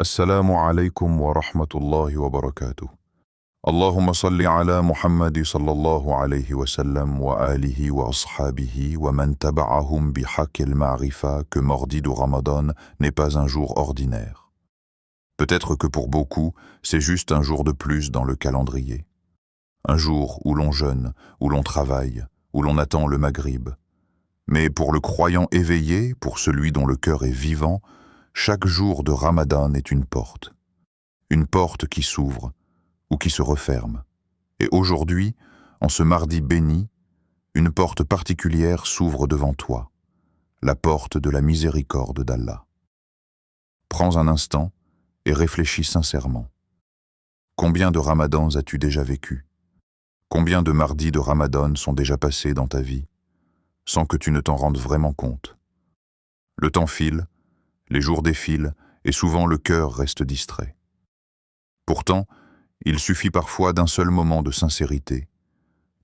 السلام عليكم ورحمة الله وبركاته. اللهم صل على محمد صلى الله عليه وسلم وآله وأصحابه ومن تبعهم بحق المعرفة que mardi de Ramadan n'est pas un jour ordinaire. Peut-être que pour beaucoup, c'est juste un jour de plus dans le calendrier. Un jour où l'on jeûne, où l'on travaille, où l'on attend le maghrib. Mais pour le croyant éveillé, pour celui dont le cœur est vivant, chaque jour de Ramadan est une porte qui s'ouvre ou qui se referme. Et aujourd'hui, en ce mardi béni, une porte particulière s'ouvre devant toi, la porte de la miséricorde d'Allah. Prends un instant et réfléchis sincèrement. Combien de Ramadans as-tu déjà vécu? Combien de mardis de Ramadan sont déjà passés dans ta vie, sans que tu ne t'en rendes vraiment compte? Le temps file, les jours défilent, et souvent le cœur reste distrait. Pourtant, il suffit parfois d'un seul moment de sincérité,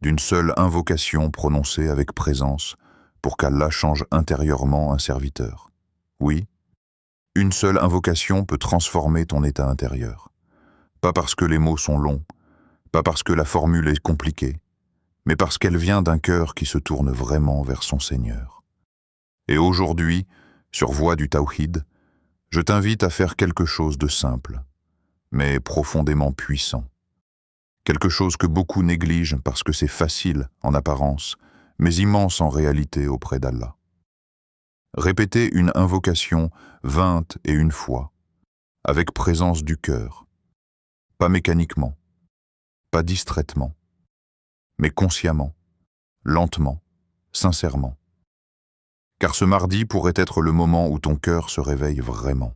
d'une seule invocation prononcée avec présence pour qu'Allah change intérieurement un serviteur. Oui, une seule invocation peut transformer ton état intérieur. Pas parce que les mots sont longs, pas parce que la formule est compliquée, mais parce qu'elle vient d'un cœur qui se tourne vraiment vers son Seigneur. Et aujourd'hui, sur Voie du Tawhid, je t'invite à faire quelque chose de simple, mais profondément puissant. Quelque chose que beaucoup négligent parce que c'est facile en apparence, mais immense en réalité auprès d'Allah. Répéter une invocation 21 fois, avec présence du cœur, pas mécaniquement, pas distraitement, mais consciemment, lentement, sincèrement. Car ce mardi pourrait être le moment où ton cœur se réveille vraiment.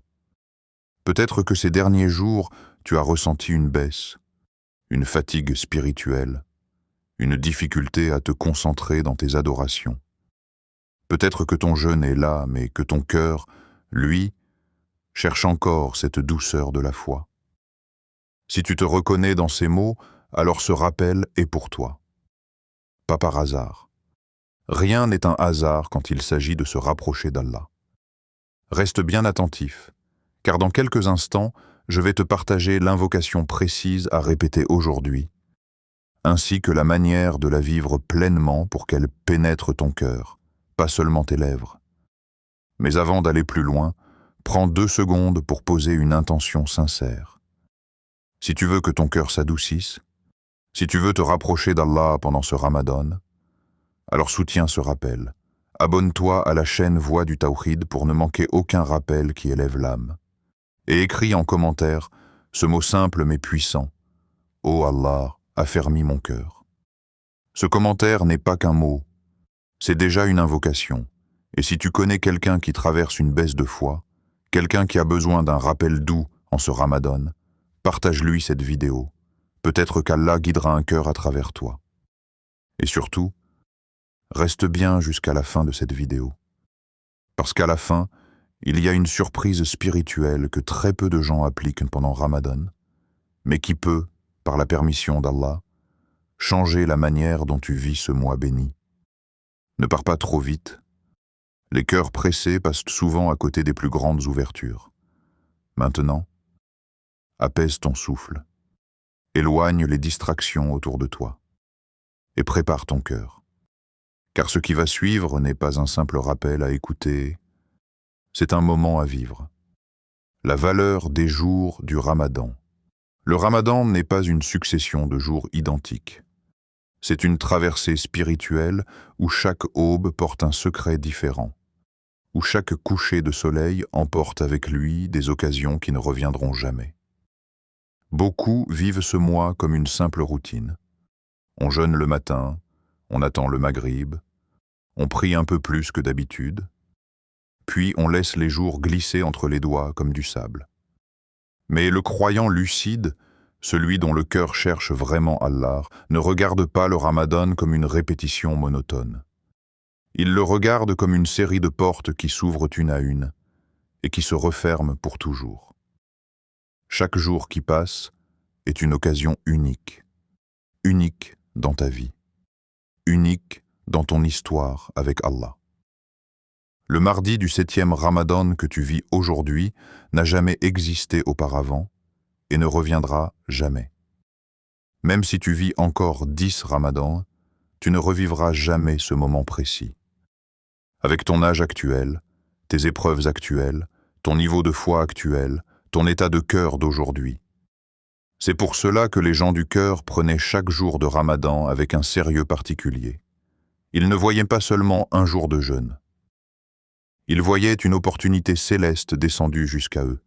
Peut-être que ces derniers jours, tu as ressenti une baisse, une fatigue spirituelle, une difficulté à te concentrer dans tes adorations. Peut-être que ton jeûne est là, mais que ton cœur, lui, cherche encore cette douceur de la foi. Si tu te reconnais dans ces mots, alors ce rappel est pour toi. Pas par hasard. Rien n'est un hasard quand il s'agit de se rapprocher d'Allah. Reste bien attentif, car dans quelques instants, je vais te partager l'invocation précise à répéter aujourd'hui, ainsi que la manière de la vivre pleinement pour qu'elle pénètre ton cœur, pas seulement tes lèvres. Mais avant d'aller plus loin, prends 2 secondes pour poser une intention sincère. Si tu veux que ton cœur s'adoucisse, si tu veux te rapprocher d'Allah pendant ce Ramadan, alors soutiens ce rappel. Abonne-toi à la chaîne Voie du Tawhid pour ne manquer aucun rappel qui élève l'âme. Et écris en commentaire ce mot simple mais puissant. « Ô Allah, affermis mon cœur ». Ce commentaire n'est pas qu'un mot, c'est déjà une invocation. Et si tu connais quelqu'un qui traverse une baisse de foi, quelqu'un qui a besoin d'un rappel doux en ce Ramadan, partage-lui cette vidéo. Peut-être qu'Allah guidera un cœur à travers toi. Et surtout, reste bien jusqu'à la fin de cette vidéo. Parce qu'à la fin, il y a une surprise spirituelle que très peu de gens appliquent pendant Ramadan, mais qui peut, par la permission d'Allah, changer la manière dont tu vis ce mois béni. Ne pars pas trop vite. Les cœurs pressés passent souvent à côté des plus grandes ouvertures. Maintenant, apaise ton souffle, éloigne les distractions autour de toi, et prépare ton cœur. Car ce qui va suivre n'est pas un simple rappel à écouter, c'est un moment à vivre. La valeur des jours du Ramadan. Le Ramadan n'est pas une succession de jours identiques. C'est une traversée spirituelle où chaque aube porte un secret différent, où chaque coucher de soleil emporte avec lui des occasions qui ne reviendront jamais. Beaucoup vivent ce mois comme une simple routine. On jeûne le matin, on attend le maghrib, on prie un peu plus que d'habitude, puis on laisse les jours glisser entre les doigts comme du sable. Mais le croyant lucide, celui dont le cœur cherche vraiment Allah, ne regarde pas le Ramadan comme une répétition monotone. Il le regarde comme une série de portes qui s'ouvrent une à une et qui se referment pour toujours. Chaque jour qui passe est une occasion unique, unique dans ta vie, unique dans ton histoire avec Allah. Le mardi du 7e Ramadan que tu vis aujourd'hui n'a jamais existé auparavant et ne reviendra jamais. Même si tu vis encore 10 Ramadans, tu ne revivras jamais ce moment précis. Avec ton âge actuel, tes épreuves actuelles, ton niveau de foi actuel, ton état de cœur d'aujourd'hui. C'est pour cela que les gens du cœur prenaient chaque jour de Ramadan avec un sérieux particulier. Ils ne voyaient pas seulement un jour de jeûne. Ils voyaient une opportunité céleste descendue jusqu'à eux.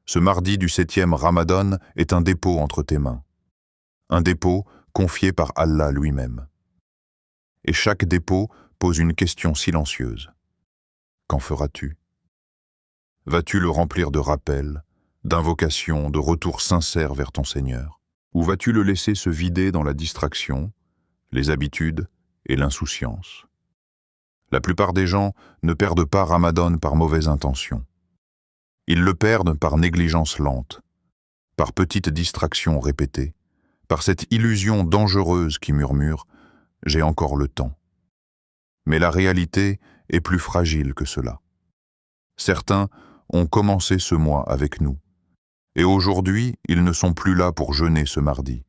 Ce mardi du 7e Ramadan est un dépôt entre tes mains. Un dépôt confié par Allah lui-même. Et chaque dépôt pose une question silencieuse. Qu'en feras-tu? Vas-tu le remplir de rappels, d'invocations, de retours sincères vers ton Seigneur? Ou vas-tu le laisser se vider dans la distraction, les habitudes et l'insouciance? La plupart des gens ne perdent pas Ramadan par mauvaise intention. Ils le perdent par négligence lente, par petites distractions répétées, par cette illusion dangereuse qui murmure « j'ai encore le temps ». Mais la réalité est plus fragile que cela. Certains ont commencé ce mois avec nous, et aujourd'hui, ils ne sont plus là pour jeûner ce mardi.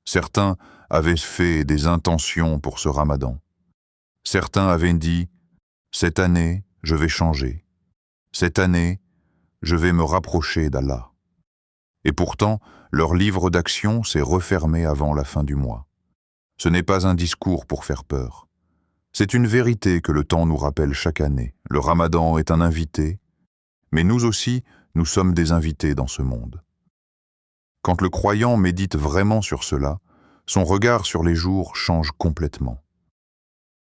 Certains avaient fait des intentions pour ce Ramadan. Certains avaient dit « cette année, je vais changer. Cette année, je vais me rapprocher d'Allah. » Et pourtant, leur livre d'action s'est refermé avant la fin du mois. Ce n'est pas un discours pour faire peur. C'est une vérité que le temps nous rappelle chaque année. Le Ramadan est un invité, mais nous aussi, nous sommes des invités dans ce monde. Quand le croyant médite vraiment sur cela, son regard sur les jours change complètement.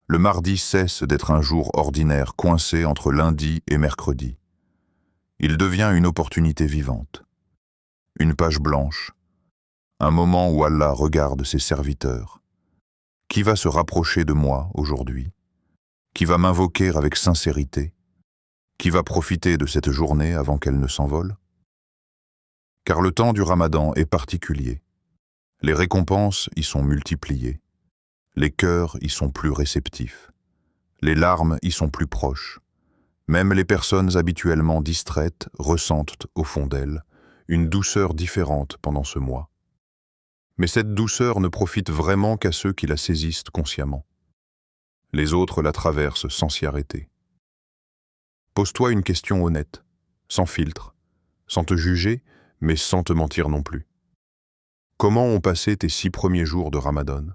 Le mardi cesse d'être un jour ordinaire coincé entre lundi et mercredi. Il devient une opportunité vivante, une page blanche, un moment où Allah regarde ses serviteurs. Qui va se rapprocher de moi aujourd'hui? Qui va m'invoquer avec sincérité? Qui va profiter de cette journée avant qu'elle ne s'envole? Car le temps du Ramadan est particulier. Les récompenses y sont multipliées. Les cœurs y sont plus réceptifs. Les larmes y sont plus proches. Même les personnes habituellement distraites ressentent au fond d'elles une douceur différente pendant ce mois. Mais cette douceur ne profite vraiment qu'à ceux qui la saisissent consciemment. Les autres la traversent sans s'y arrêter. Pose-toi une question honnête, sans filtre, sans te juger, mais sans te mentir non plus. Comment ont passé tes 6 premiers jours de Ramadan?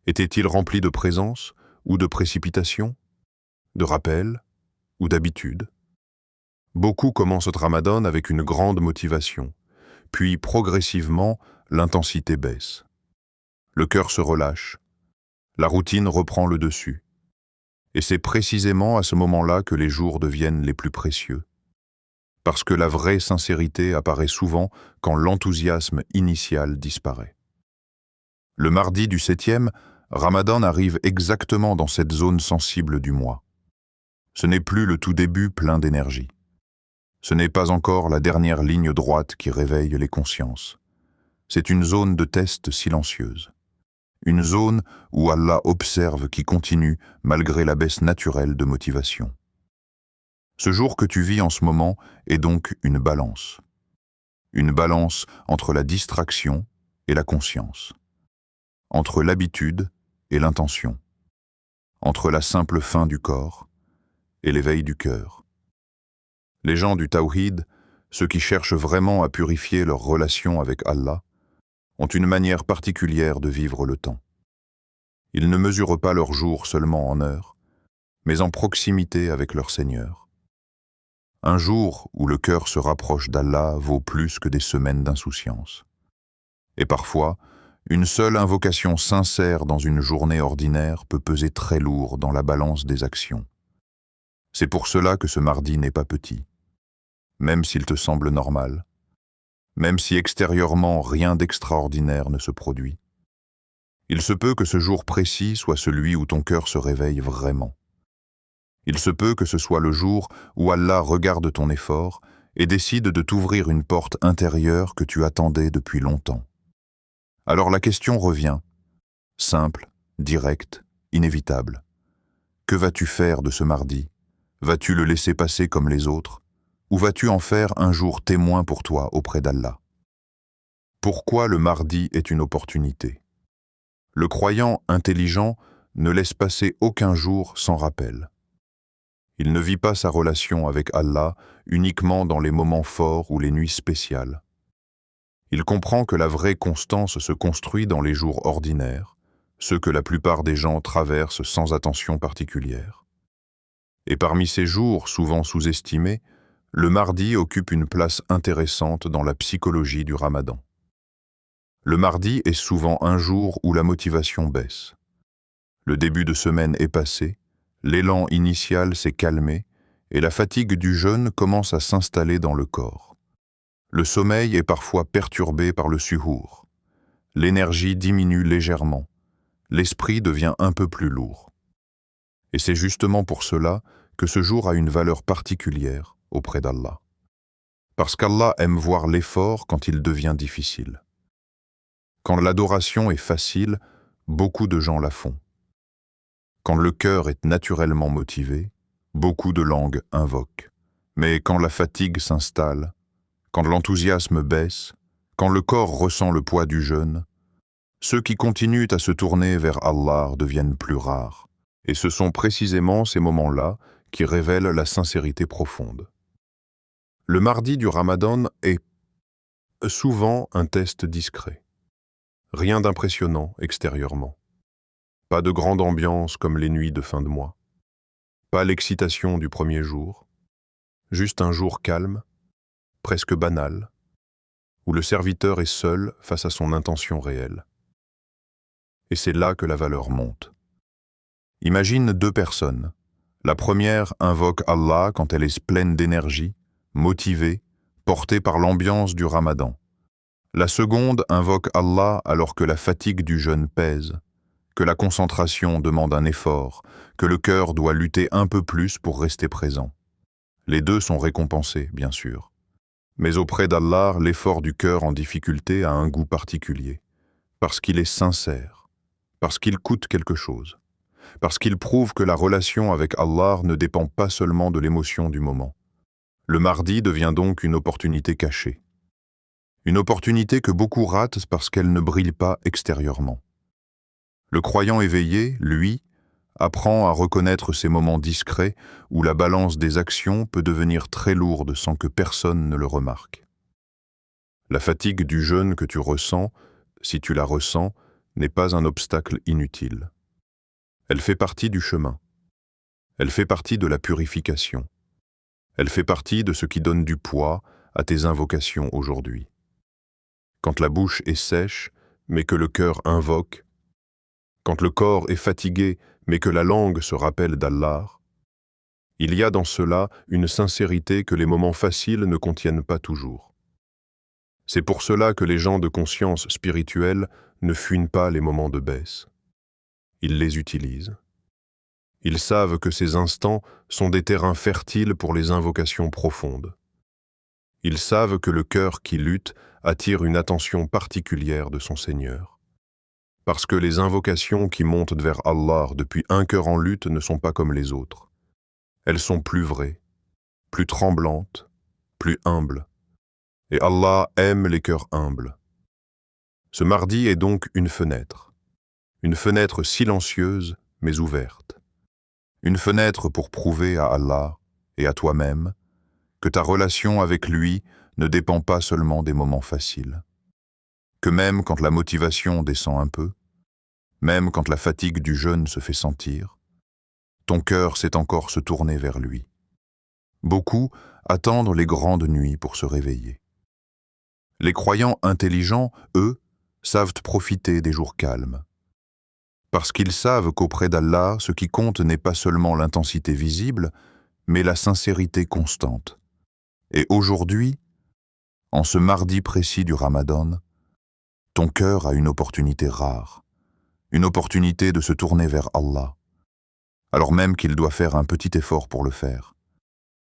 Étaient-ils remplis de présence ou de précipitation, de rappel ou d'habitude? Beaucoup commencent ce Ramadan avec une grande motivation, puis progressivement, l'intensité baisse. Le cœur se relâche, la routine reprend le dessus. Et c'est précisément à ce moment-là que les jours deviennent les plus précieux. Parce que la vraie sincérité apparaît souvent quand l'enthousiasme initial disparaît. Le mardi du 7e, Ramadan arrive exactement dans cette zone sensible du mois. Ce n'est plus le tout début plein d'énergie. Ce n'est pas encore la dernière ligne droite qui réveille les consciences. C'est une zone de test silencieuse. Une zone où Allah observe qui continue malgré la baisse naturelle de motivation. Ce jour que tu vis en ce moment est donc une balance. Une balance entre la distraction et la conscience. Entre l'habitude et l'intention. Entre la simple faim du corps et l'éveil du cœur. Les gens du Tawhid, ceux qui cherchent vraiment à purifier leur relation avec Allah, ont une manière particulière de vivre le temps. Ils ne mesurent pas leurs jours seulement en heures, mais en proximité avec leur Seigneur. Un jour où le cœur se rapproche d'Allah vaut plus que des semaines d'insouciance. Et parfois, une seule invocation sincère dans une journée ordinaire peut peser très lourd dans la balance des actions. C'est pour cela que ce mardi n'est pas petit, même s'il te semble normal, même si extérieurement rien d'extraordinaire ne se produit. Il se peut que ce jour précis soit celui où ton cœur se réveille vraiment. Il se peut que ce soit le jour où Allah regarde ton effort et décide de t'ouvrir une porte intérieure que tu attendais depuis longtemps. Alors la question revient, simple, directe, inévitable. Que vas-tu faire de ce mardi? Vas-tu le laisser passer comme les autres? Ou vas-tu en faire un jour témoin pour toi auprès d'Allah? Pourquoi le mardi est une opportunité? Le croyant intelligent ne laisse passer aucun jour sans rappel. Il ne vit pas sa relation avec Allah uniquement dans les moments forts ou les nuits spéciales. Il comprend que la vraie constance se construit dans les jours ordinaires, ceux que la plupart des gens traversent sans attention particulière. Et parmi ces jours souvent sous-estimés, le mardi occupe une place intéressante dans la psychologie du Ramadan. Le mardi est souvent un jour où la motivation baisse. Le début de semaine est passé, l'élan initial s'est calmé et la fatigue du jeûne commence à s'installer dans le corps. Le sommeil est parfois perturbé par le suhour. L'énergie diminue légèrement. L'esprit devient un peu plus lourd. Et c'est justement pour cela que ce jour a une valeur particulière auprès d'Allah. Parce qu'Allah aime voir l'effort quand il devient difficile. Quand l'adoration est facile, beaucoup de gens la font. Quand le cœur est naturellement motivé, beaucoup de langues invoquent. Mais quand la fatigue s'installe, quand l'enthousiasme baisse, quand le corps ressent le poids du jeûne, ceux qui continuent à se tourner vers Allah deviennent plus rares. Et ce sont précisément ces moments-là qui révèlent la sincérité profonde. Le mardi du Ramadan est souvent un test discret. Rien d'impressionnant extérieurement. Pas de grande ambiance comme les nuits de fin de mois. Pas l'excitation du premier jour. Juste un jour calme, presque banal, où le serviteur est seul face à son intention réelle. Et c'est là que la valeur monte. Imagine deux personnes. La première invoque Allah quand elle est pleine d'énergie, motivée, portée par l'ambiance du Ramadan. La seconde invoque Allah alors que la fatigue du jeûne pèse, que la concentration demande un effort, que le cœur doit lutter un peu plus pour rester présent. Les deux sont récompensés, bien sûr. Mais auprès d'Allah, l'effort du cœur en difficulté a un goût particulier, parce qu'il est sincère, parce qu'il coûte quelque chose, parce qu'il prouve que la relation avec Allah ne dépend pas seulement de l'émotion du moment. Le mardi devient donc une opportunité cachée. Une opportunité que beaucoup ratent parce qu'elle ne brille pas extérieurement. Le croyant éveillé, lui, apprend à reconnaître ces moments discrets où la balance des actions peut devenir très lourde sans que personne ne le remarque. La fatigue du jeûne que tu ressens, si tu la ressens, n'est pas un obstacle inutile. Elle fait partie du chemin. Elle fait partie de la purification. Elle fait partie de ce qui donne du poids à tes invocations aujourd'hui. Quand la bouche est sèche, mais que le cœur invoque, quand le corps est fatigué, mais que la langue se rappelle d'Allah, il y a dans cela une sincérité que les moments faciles ne contiennent pas toujours. C'est pour cela que les gens de conscience spirituelle ne fuient pas les moments de baisse. Ils les utilisent. Ils savent que ces instants sont des terrains fertiles pour les invocations profondes. Ils savent que le cœur qui lutte attire une attention particulière de son Seigneur. Parce que les invocations qui montent vers Allah depuis un cœur en lutte ne sont pas comme les autres. Elles sont plus vraies, plus tremblantes, plus humbles. Et Allah aime les cœurs humbles. Ce mardi est donc une fenêtre silencieuse mais ouverte. Une fenêtre pour prouver à Allah et à toi-même que ta relation avec lui ne dépend pas seulement des moments faciles. Que même quand la motivation descend un peu, même quand la fatigue du jeûne se fait sentir, ton cœur sait encore se tourner vers lui. Beaucoup attendent les grandes nuits pour se réveiller. Les croyants intelligents, eux, savent profiter des jours calmes. Parce qu'ils savent qu'auprès d'Allah, ce qui compte n'est pas seulement l'intensité visible, mais la sincérité constante. Et aujourd'hui, en ce mardi précis du Ramadan, ton cœur a une opportunité rare, une opportunité de se tourner vers Allah, alors même qu'il doit faire un petit effort pour le faire.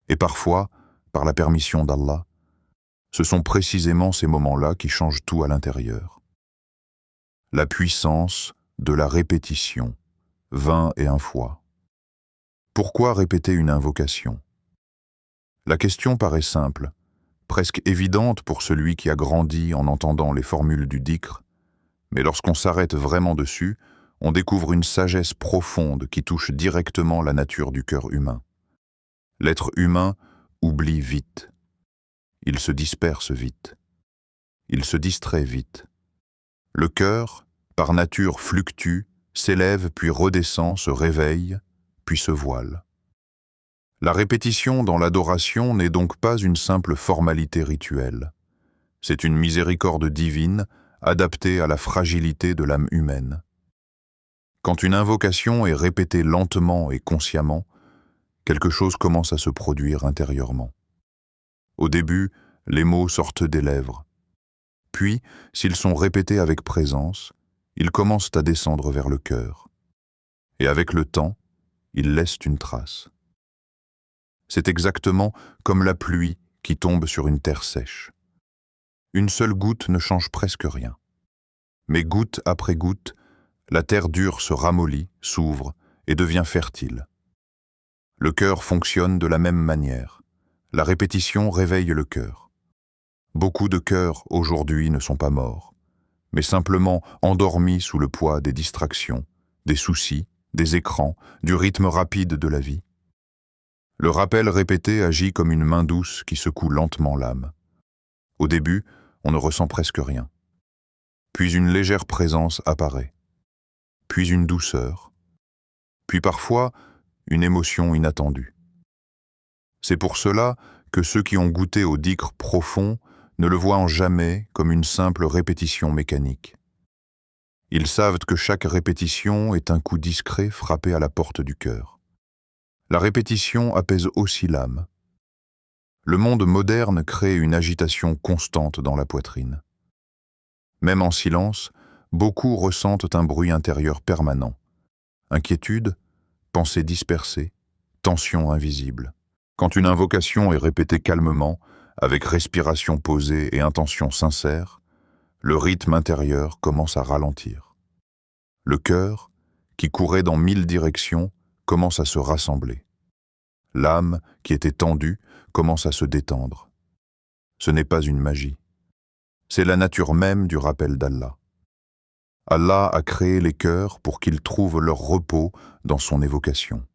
Et parfois, par la permission d'Allah, ce sont précisément ces moments-là qui changent tout à l'intérieur. La puissance de la répétition, 20 et 1 fois. Pourquoi répéter une invocation? La question paraît simple, presque évidente pour celui qui a grandi en entendant les formules du dhikr, mais lorsqu'on s'arrête vraiment dessus, on découvre une sagesse profonde qui touche directement la nature du cœur humain. L'être humain oublie vite. Il se disperse vite. Il se distrait vite. Le cœur, par nature, fluctue, s'élève puis redescend, se réveille, puis se voile. La répétition dans l'adoration n'est donc pas une simple formalité rituelle. C'est une miséricorde divine adaptée à la fragilité de l'âme humaine. Quand une invocation est répétée lentement et consciemment, quelque chose commence à se produire intérieurement. Au début, les mots sortent des lèvres. Puis, s'ils sont répétés avec présence, ils commencent à descendre vers le cœur. Et avec le temps, ils laissent une trace. C'est exactement comme la pluie qui tombe sur une terre sèche. Une seule goutte ne change presque rien. Mais goutte après goutte, la terre dure se ramollit, s'ouvre et devient fertile. Le cœur fonctionne de la même manière. La répétition réveille le cœur. Beaucoup de cœurs aujourd'hui ne sont pas morts, mais simplement endormis sous le poids des distractions, des soucis, des écrans, du rythme rapide de la vie. Le rappel répété agit comme une main douce qui secoue lentement l'âme. Au début, on ne ressent presque rien. Puis une légère présence apparaît. Puis une douceur. Puis parfois, une émotion inattendue. C'est pour cela que ceux qui ont goûté au dhikr profond ne le voient en jamais comme une simple répétition mécanique. Ils savent que chaque répétition est un coup discret frappé à la porte du cœur. La répétition apaise aussi l'âme. Le monde moderne crée une agitation constante dans la poitrine. Même en silence, beaucoup ressentent un bruit intérieur permanent. Inquiétude, pensées dispersées, tension invisible. Quand une invocation est répétée calmement, avec respiration posée et intention sincère, le rythme intérieur commence à ralentir. Le cœur, qui courait dans 1000 directions, commence à se rassembler. L'âme, qui était tendue, commence à se détendre. Ce n'est pas une magie. C'est la nature même du rappel d'Allah. Allah a créé les cœurs pour qu'ils trouvent leur repos dans son évocation.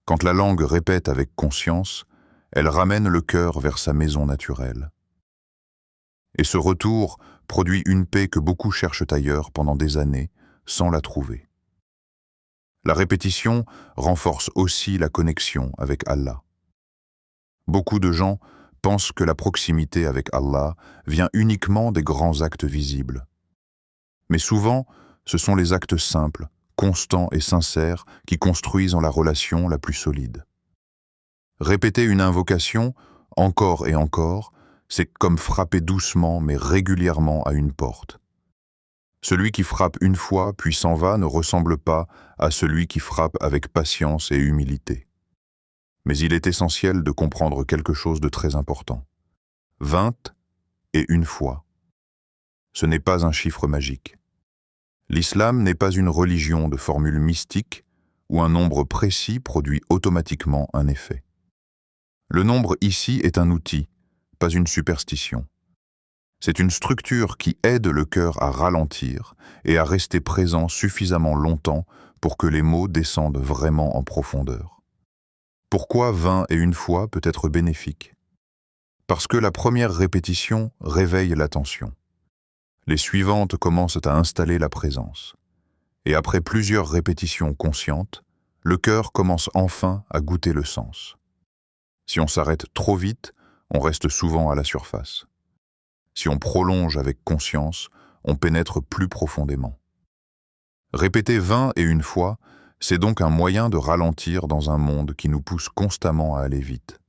Quand la langue répète avec conscience, elle ramène le cœur vers sa maison naturelle. Et ce retour produit une paix que beaucoup cherchent ailleurs pendant des années, sans la trouver. La répétition renforce aussi la connexion avec Allah. Beaucoup de gens pensent que la proximité avec Allah vient uniquement des grands actes visibles. Mais souvent, ce sont les actes simples, constants et sincères qui construisent la relation la plus solide. Répéter une invocation, encore et encore, c'est comme frapper doucement mais régulièrement à une porte. Celui qui frappe une fois puis s'en va ne ressemble pas à celui qui frappe avec patience et humilité. Mais il est essentiel de comprendre quelque chose de très important. 20 et une fois. Ce n'est pas un chiffre magique. L'islam n'est pas une religion de formules mystiques où un nombre précis produit automatiquement un effet. Le nombre ici est un outil, pas une superstition. C'est une structure qui aide le cœur à ralentir et à rester présent suffisamment longtemps pour que les mots descendent vraiment en profondeur. Pourquoi 20 et une fois peut être bénéfique? Parce que la première répétition réveille l'attention. Les suivantes commencent à installer la présence. Et après plusieurs répétitions conscientes, le cœur commence enfin à goûter le sens. Si on s'arrête trop vite, on reste souvent à la surface. Si on prolonge avec conscience, on pénètre plus profondément. Répéter 20 et une fois, c'est donc un moyen de ralentir dans un monde qui nous pousse constamment à aller vite.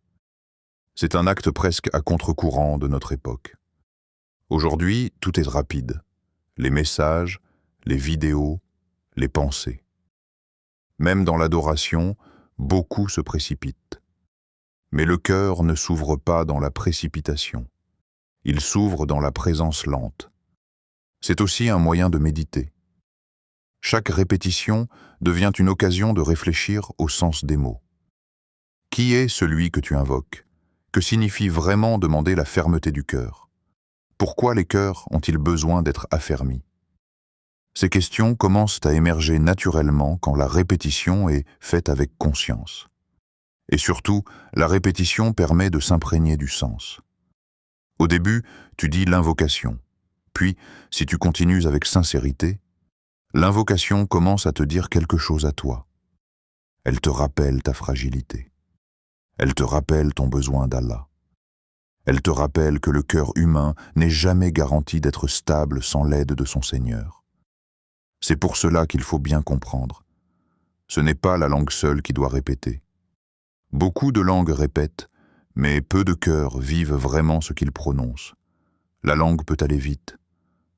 C'est un acte presque à contre-courant de notre époque. Aujourd'hui, tout est rapide. Les messages, les vidéos, les pensées. Même dans l'adoration, beaucoup se précipitent. Mais le cœur ne s'ouvre pas dans la précipitation. Il s'ouvre dans la présence lente. C'est aussi un moyen de méditer. Chaque répétition devient une occasion de réfléchir au sens des mots. Qui est celui que tu invoques? Que signifie vraiment demander la fermeté du cœur? Pourquoi les cœurs ont-ils besoin d'être affermis? Ces questions commencent à émerger naturellement quand la répétition est faite avec conscience. Et surtout, la répétition permet de s'imprégner du sens. Au début, tu dis l'invocation. Puis, si tu continues avec sincérité, l'invocation commence à te dire quelque chose à toi. Elle te rappelle ta fragilité. Elle te rappelle ton besoin d'Allah. Elle te rappelle que le cœur humain n'est jamais garanti d'être stable sans l'aide de son Seigneur. C'est pour cela qu'il faut bien comprendre. Ce n'est pas la langue seule qui doit répéter. Beaucoup de langues répètent, mais peu de cœurs vivent vraiment ce qu'ils prononcent. La langue peut aller vite.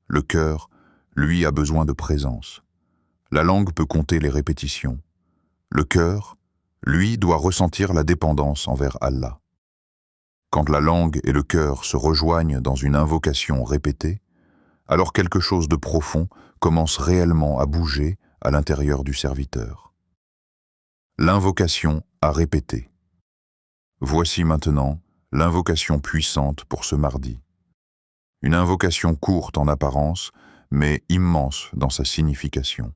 Le cœur, lui, a besoin de présence. La langue peut compter les répétitions. Le cœur, lui, doit ressentir la dépendance envers Allah. Quand la langue et le cœur se rejoignent dans une invocation répétée, alors quelque chose de profond commence réellement à bouger à l'intérieur du serviteur. L'invocation à répéter. Voici maintenant l'invocation puissante pour ce mardi. Une invocation courte en apparence, mais immense dans sa signification.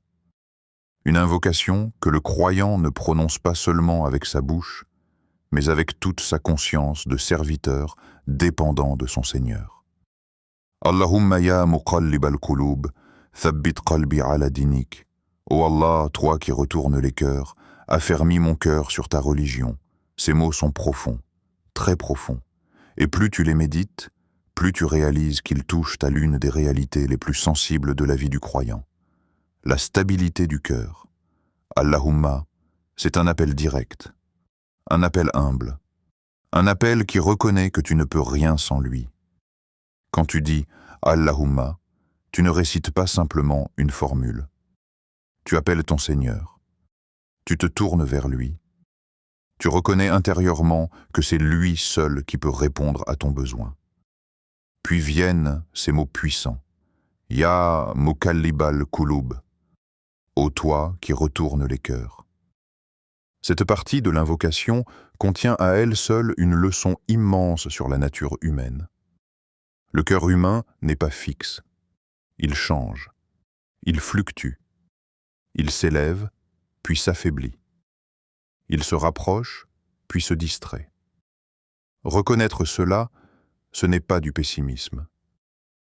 Une invocation que le croyant ne prononce pas seulement avec sa bouche, mais avec toute sa conscience de serviteur dépendant de son Seigneur. Allahumma ya muqallib al-qulub, thabbit qalbi ala dinik. Ô Allah, toi qui retournes les cœurs, affermis mon cœur sur ta religion. Ces mots sont profonds, très profonds, et plus tu les médites, plus tu réalises qu'ils touchent à l'une des réalités les plus sensibles de la vie du croyant. La stabilité du cœur. Allahumma, c'est un appel direct, un appel humble, un appel qui reconnaît que tu ne peux rien sans lui. Quand tu dis Allahumma, tu ne récites pas simplement une formule. Tu appelles ton Seigneur. Tu te tournes vers lui. Tu reconnais intérieurement que c'est lui seul qui peut répondre à ton besoin. Puis viennent ces mots puissants. Ya mukallibal kulub. Ô toi qui retourne les cœurs. Cette partie de l'invocation contient à elle seule une leçon immense sur la nature humaine. Le cœur humain n'est pas fixe. Il change. Il fluctue. Il s'élève, puis s'affaiblit. Il se rapproche, puis se distrait. Reconnaître cela, ce n'est pas du pessimisme.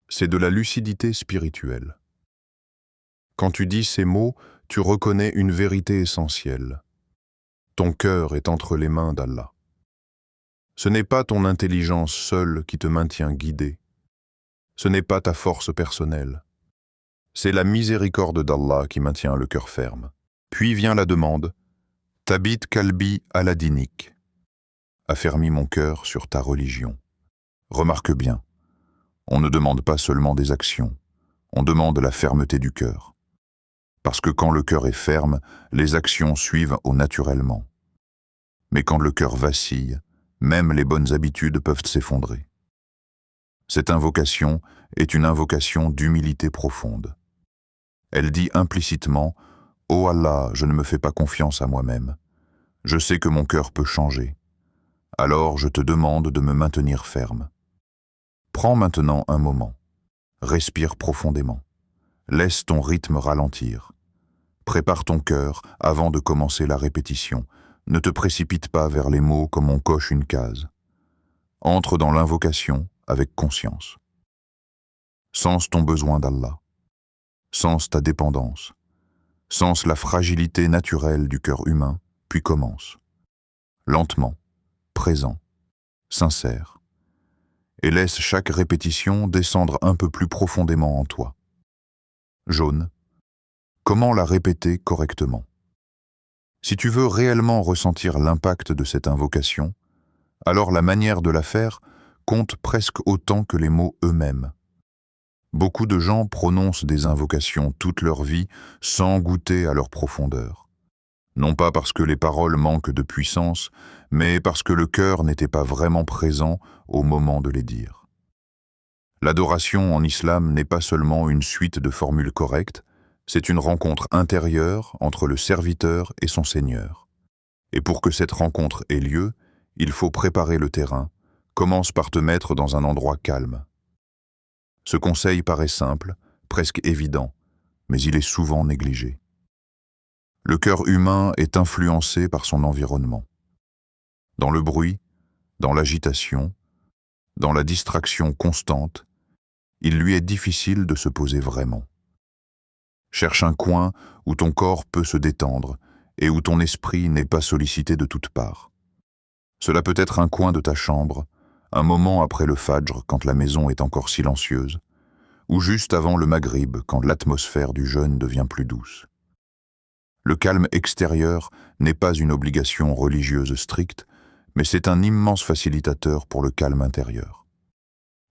C'est de la lucidité spirituelle. Quand tu dis ces mots, tu reconnais une vérité essentielle. Ton cœur est entre les mains d'Allah. Ce n'est pas ton intelligence seule qui te maintient guidé. Ce n'est pas ta force personnelle. C'est la miséricorde d'Allah qui maintient le cœur ferme. Puis vient la demande. Tabit kalbi ala dinik. Affermis mon cœur sur ta religion. Remarque bien, on ne demande pas seulement des actions, on demande la fermeté du cœur. Parce que quand le cœur est ferme, les actions suivent au naturellement. Mais quand le cœur vacille, même les bonnes habitudes peuvent s'effondrer. Cette invocation est une invocation d'humilité profonde. Elle dit implicitement « Ô Allah, je ne me fais pas confiance à moi-même. Je sais que mon cœur peut changer. Alors je te demande de me maintenir ferme. » Prends maintenant un moment. Respire profondément. Laisse ton rythme ralentir. Prépare ton cœur avant de commencer la répétition. Ne te précipite pas vers les mots comme on coche une case. Entre dans l'invocation avec conscience. Sens ton besoin d'Allah. Sens ta dépendance. Sens la fragilité naturelle du cœur humain, puis commence. Lentement, présent, sincère. Et laisse chaque répétition descendre un peu plus profondément en toi. Jaune. Comment la répéter correctement? Si tu veux réellement ressentir l'impact de cette invocation, alors la manière de la faire compte presque autant que les mots eux-mêmes. Beaucoup de gens prononcent des invocations toute leur vie sans goûter à leur profondeur. Non pas parce que les paroles manquent de puissance, mais parce que le cœur n'était pas vraiment présent au moment de les dire. L'adoration en islam n'est pas seulement une suite de formules correctes, C'est une rencontre intérieure entre le serviteur et son Seigneur. Et pour que cette rencontre ait lieu, il faut préparer le terrain. Commence par te mettre dans un endroit calme. Ce conseil paraît simple, presque évident, mais il est souvent négligé. Le cœur humain est influencé par son environnement. Dans le bruit, dans l'agitation, dans la distraction constante, il lui est difficile de se poser vraiment. Cherche un coin où ton corps peut se détendre et où ton esprit n'est pas sollicité de toutes parts. Cela peut être un coin de ta chambre, un moment après le fajr quand la maison est encore silencieuse, ou juste avant le maghrib quand l'atmosphère du jeûne devient plus douce. Le calme extérieur n'est pas une obligation religieuse stricte, mais c'est un immense facilitateur pour le calme intérieur.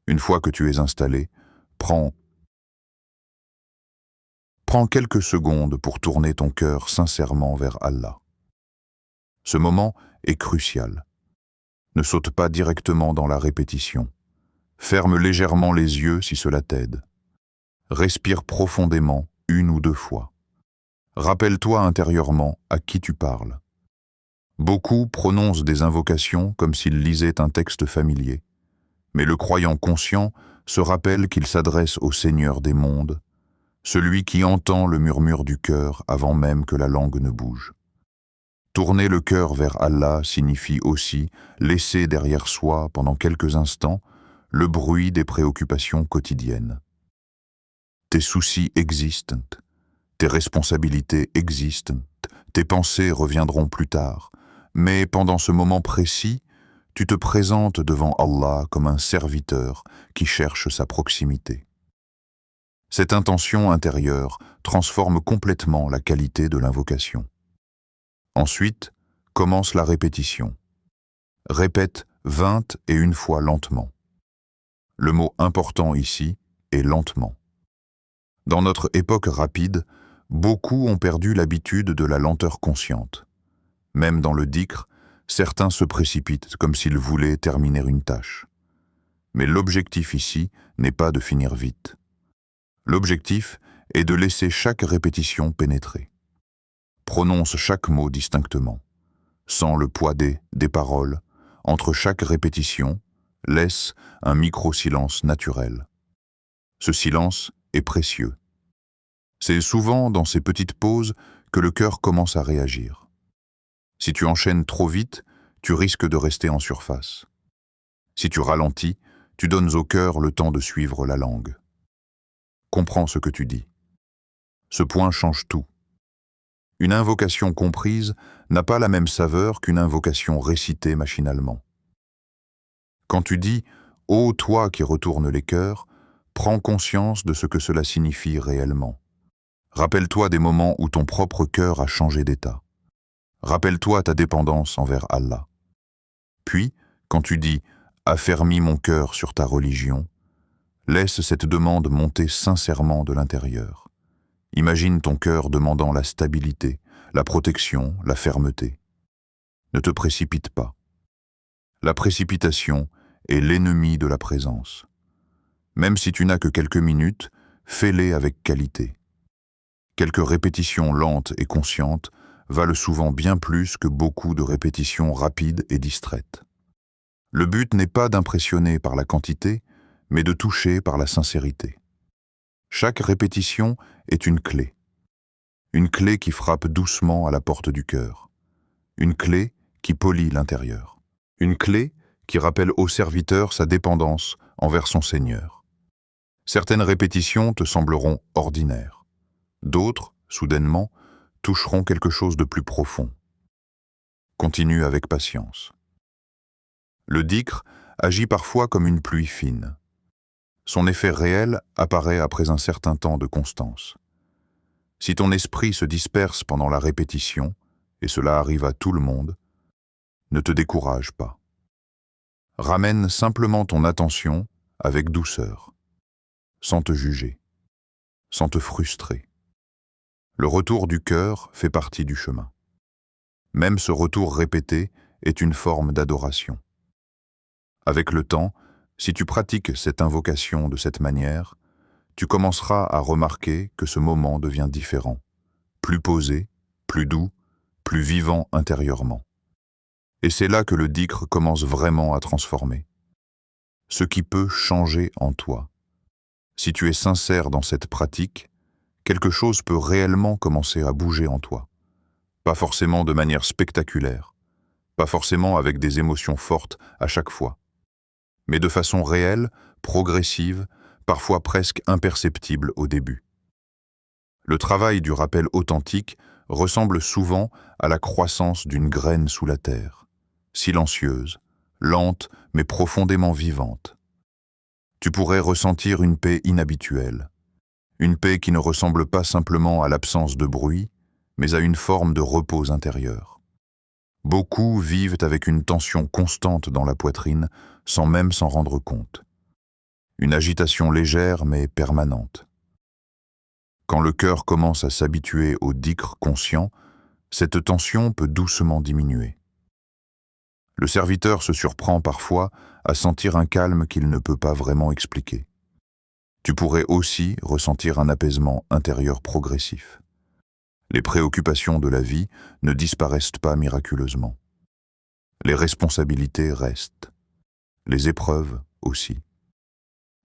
Une fois que tu es installé, prends quelques secondes pour tourner ton cœur sincèrement vers Allah. Ce moment est crucial. Ne saute pas directement dans la répétition. Ferme légèrement les yeux si cela t'aide. Respire profondément 1 ou 2 fois. Rappelle-toi intérieurement à qui tu parles. Beaucoup prononcent des invocations comme s'ils lisaient un texte familier, mais le croyant conscient se rappelle qu'il s'adresse au Seigneur des mondes, celui qui entend le murmure du cœur avant même que la langue ne bouge. Tourner le cœur vers Allah signifie aussi laisser derrière soi, pendant quelques instants, le bruit des préoccupations quotidiennes. Tes soucis existent, tes responsabilités existent, tes pensées reviendront plus tard, mais pendant ce moment précis, tu te présentes devant Allah comme un serviteur qui cherche sa proximité. Cette intention intérieure transforme complètement la qualité de l'invocation. Ensuite, commence la répétition. Répète 21 fois lentement. Le mot important ici est lentement. Dans notre époque rapide, beaucoup ont perdu l'habitude de la lenteur consciente. Même dans le dhikr, certains se précipitent comme s'ils voulaient terminer une tâche. Mais l'objectif ici n'est pas de finir vite. L'objectif est de laisser chaque répétition pénétrer. Prononce chaque mot distinctement. Sans le poids des paroles, entre chaque répétition, laisse un micro-silence naturel. Ce silence est précieux. C'est souvent dans ces petites pauses que le cœur commence à réagir. Si tu enchaînes trop vite, tu risques de rester en surface. Si tu ralentis, tu donnes au cœur le temps de suivre la langue. Comprends ce que tu dis. Ce point change tout. Une invocation comprise n'a pas la même saveur qu'une invocation récitée machinalement. Quand tu dis « Ô toi qui retournes les cœurs », prends conscience de ce que cela signifie réellement. Rappelle-toi des moments où ton propre cœur a changé d'état. Rappelle-toi ta dépendance envers Allah. Puis, quand tu dis « Affermis mon cœur sur ta religion », laisse cette demande monter sincèrement de l'intérieur. Imagine ton cœur demandant la stabilité, la protection, la fermeté. Ne te précipite pas. La précipitation est l'ennemi de la présence. Même si tu n'as que quelques minutes, fais-les avec qualité. Quelques répétitions lentes et conscientes valent souvent bien plus que beaucoup de répétitions rapides et distraites. Le but n'est pas d'impressionner par la quantité, mais de toucher par la sincérité. Chaque répétition est une clé qui frappe doucement à la porte du cœur, une clé qui polit l'intérieur, une clé qui rappelle au serviteur sa dépendance envers son Seigneur. Certaines répétitions te sembleront ordinaires, d'autres, soudainement, toucheront quelque chose de plus profond. Continue avec patience. Le dhikr agit parfois comme une pluie fine. Son effet réel apparaît après un certain temps de constance. Si ton esprit se disperse pendant la répétition, et cela arrive à tout le monde, ne te décourage pas. Ramène simplement ton attention avec douceur, sans te juger, sans te frustrer. Le retour du cœur fait partie du chemin. Même ce retour répété est une forme d'adoration. Avec le temps, si tu pratiques cette invocation de cette manière, tu commenceras à remarquer que ce moment devient différent, plus posé, plus doux, plus vivant intérieurement. Et c'est là que le dhikr commence vraiment à transformer. Ce qui peut changer en toi. Si tu es sincère dans cette pratique, quelque chose peut réellement commencer à bouger en toi. Pas forcément de manière spectaculaire, pas forcément avec des émotions fortes à chaque fois, mais de façon réelle, progressive, parfois presque imperceptible au début. Le travail du rappel authentique ressemble souvent à la croissance d'une graine sous la terre, silencieuse, lente mais profondément vivante. Tu pourrais ressentir une paix inhabituelle, une paix qui ne ressemble pas simplement à l'absence de bruit, mais à une forme de repos intérieur. Beaucoup vivent avec une tension constante dans la poitrine sans même s'en rendre compte. Une agitation légère mais permanente. Quand le cœur commence à s'habituer au dhikr conscient, cette tension peut doucement diminuer. Le serviteur se surprend parfois à sentir un calme qu'il ne peut pas vraiment expliquer. Tu pourrais aussi ressentir un apaisement intérieur progressif. Les préoccupations de la vie ne disparaissent pas miraculeusement. Les responsabilités restent. Les épreuves aussi.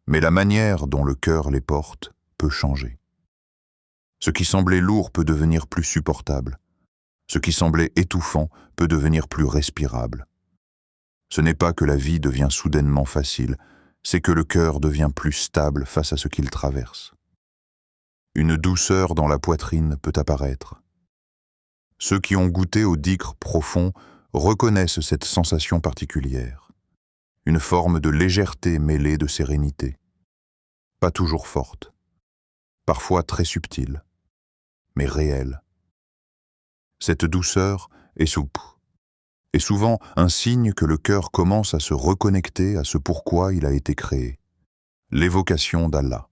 Mais la manière dont le cœur les porte peut changer. Ce qui semblait lourd peut devenir plus supportable. Ce qui semblait étouffant peut devenir plus respirable. Ce n'est pas que la vie devient soudainement facile, c'est que le cœur devient plus stable face à ce qu'il traverse. Une douceur dans la poitrine peut apparaître. Ceux qui ont goûté au dhikr profond reconnaissent cette sensation particulière. Une forme de légèreté mêlée de sérénité. Pas toujours forte, parfois très subtile, mais réelle. Cette douceur est souple, et souvent un signe que le cœur commence à se reconnecter à ce pourquoi il a été créé, l'évocation d'Allah.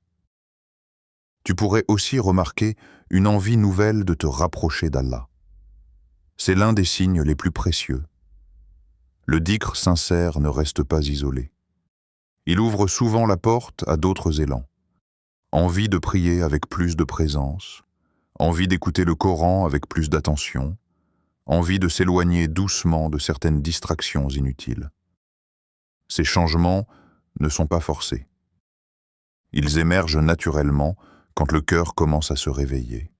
Tu pourrais aussi remarquer une envie nouvelle de te rapprocher d'Allah. C'est l'un des signes les plus précieux. Le dhikr sincère ne reste pas isolé. Il ouvre souvent la porte à d'autres élans. Envie de prier avec plus de présence, envie d'écouter le Coran avec plus d'attention, envie de s'éloigner doucement de certaines distractions inutiles. Ces changements ne sont pas forcés. Ils émergent naturellement quand le cœur commence à se réveiller.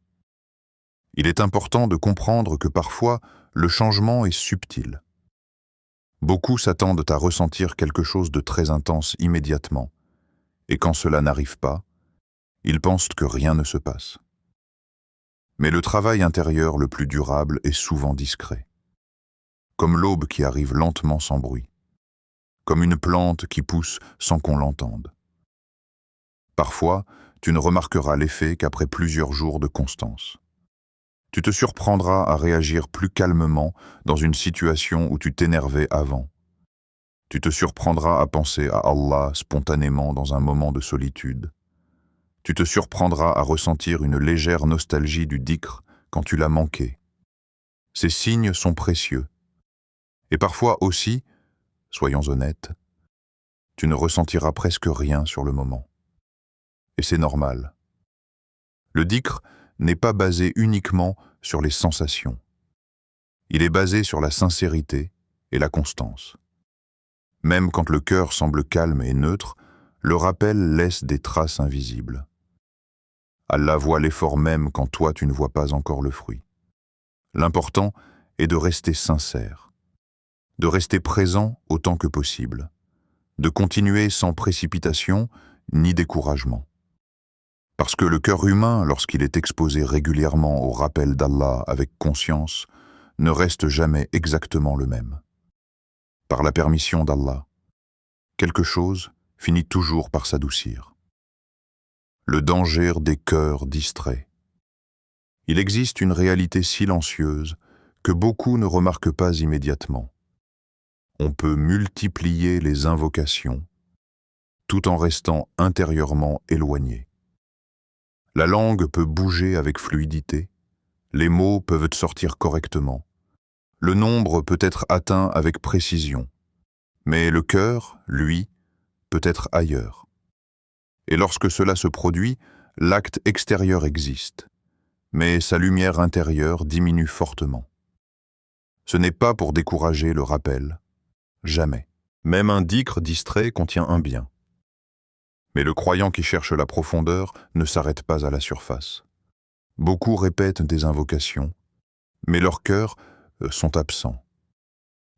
Il est important de comprendre que parfois, le changement est subtil. Beaucoup s'attendent à ressentir quelque chose de très intense immédiatement, et quand cela n'arrive pas, ils pensent que rien ne se passe. Mais le travail intérieur le plus durable est souvent discret. Comme l'aube qui arrive lentement sans bruit. Comme une plante qui pousse sans qu'on l'entende. Parfois, tu ne remarqueras l'effet qu'après plusieurs jours de constance. Tu te surprendras à réagir plus calmement dans une situation où tu t'énervais avant. Tu te surprendras à penser à Allah spontanément dans un moment de solitude. Tu te surprendras à ressentir une légère nostalgie du dhikr quand tu l'as manqué. Ces signes sont précieux. Et parfois aussi, soyons honnêtes, tu ne ressentiras presque rien sur le moment. Et c'est normal. Le dhikr n'est pas basé uniquement sur les sensations. Il est basé sur la sincérité et la constance. Même quand le cœur semble calme et neutre, le rappel laisse des traces invisibles. Allah voit l'effort même quand toi tu ne vois pas encore le fruit. L'important est de rester sincère, de rester présent autant que possible, de continuer sans précipitation ni découragement. Parce que le cœur humain, lorsqu'il est exposé régulièrement au rappel d'Allah avec conscience, ne reste jamais exactement le même. Par la permission d'Allah, quelque chose finit toujours par s'adoucir. Le danger des cœurs distraits. Il existe une réalité silencieuse que beaucoup ne remarquent pas immédiatement. On peut multiplier les invocations tout en restant intérieurement éloigné. La langue peut bouger avec fluidité, les mots peuvent sortir correctement, le nombre peut être atteint avec précision, mais le cœur, lui, peut être ailleurs. Et lorsque cela se produit, l'acte extérieur existe, mais sa lumière intérieure diminue fortement. Ce n'est pas pour décourager le rappel, jamais. Même un dhikr distrait contient un bien. Mais le croyant qui cherche la profondeur ne s'arrête pas à la surface. Beaucoup répètent des invocations, mais leurs cœurs sont absents.